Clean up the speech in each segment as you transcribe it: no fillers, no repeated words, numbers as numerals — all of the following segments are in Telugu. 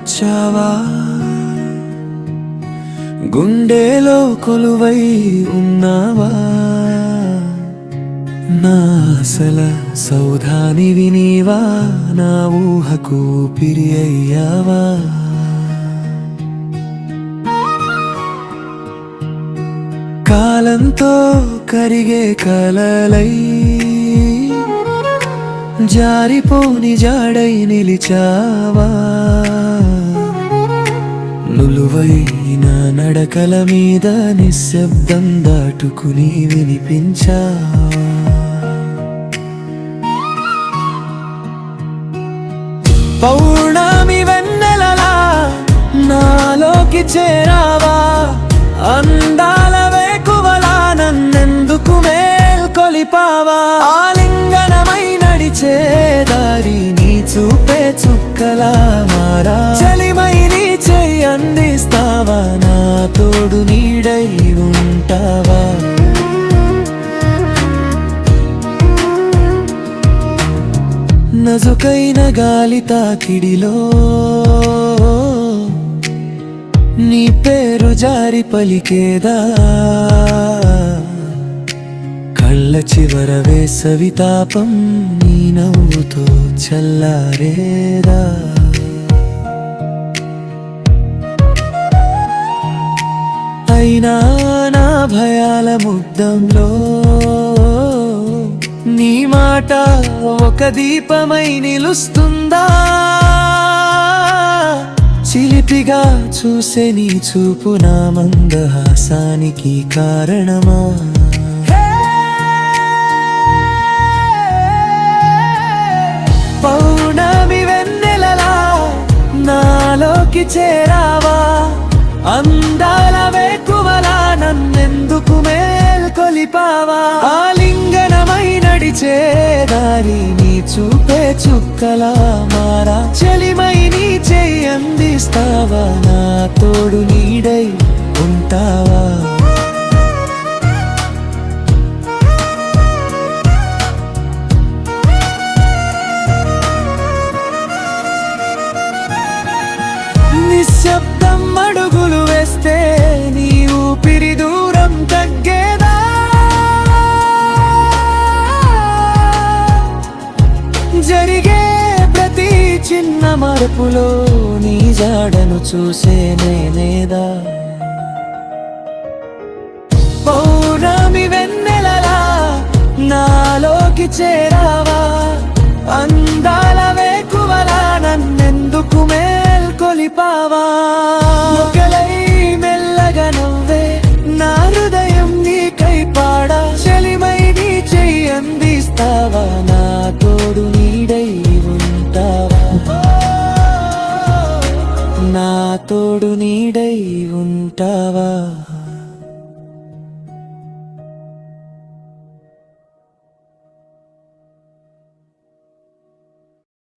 వచ్చావా గుండెలో కొలువై ఉన్నావా నా అసల సౌధానివి నీవా నా ఊహకు ఊపిరి అయ్యావా కాలంతో కరిగే కలలై జారిపోని జాడై నిలిచావా నులువైన నడకల మీద నిశ్శబ్దం దాటుకుని వినిపించావా పౌర్ణమి వెన్నెలలా నాలోకి చేరావా అందాల వేకువలా నన్నెందుకు మేల్కొలిపావా ఆలింగనమై నడిచే దారి నీ చూపే చుక్కలా మారా చలిమై నీ చెయ్యి అందిస్తావా నా తోడు నీడై ఉంటావా నజుకైన గాలి తాకిడిలో నీ పేరు జారి పలికేదా కళ్ళ చివర వేసవి తాపం నీ నవ్వుతో చల్లారేదా అయినా నా భయాల ముద్దంలో నీ మాట ఒక దీపమై నిలుస్తుందా చిలిపిగా చూసే నీ చూపు నా మందహాసానికి కారణమా పౌర్ణమి వెన్నెలలా నాలోకి చేరావా అందాల వేకువలా నన్నెందుకు మేల్కొలిపావా ఆలింగనమై నడిచే దారి నీ చూపే చుక్కలా మారా చలిమై నీ చెయ్యి అందిస్తావా నా తోడు నీడై ఉంటావా నిశ్శబ్దం అడుగులు వేస్తే నీ ఊపిరి దూరం తగ్గేదా జరిగే ప్రతి చిన్న మార్పులో నీ జాడను చూసే నేనేదా పౌర్ణమి వెన్నెలలా నాలోకి చేరావా అందాల వేకువలా నన్నెందుకు మేల్కొలిపావా మొక్కలై మెల్లగా నవ్వే నా హృదయం నీకై పాడా చలిమై నీ చెయ్యి అందిస్తావా నా తోడు నీడై ఉంటావా నా తోడు నీడై ఉంటావా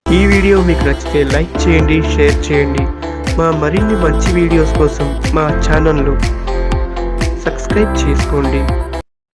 ఈ వీడియో మీకు నచ్చితే లైక్ చేయండి, షేర్ చేయండి. మా మరిన్ని మంచి వీడియోస్ కోసం మా ఛానల్ను సబ్స్క్రైబ్ చేసుకోండి.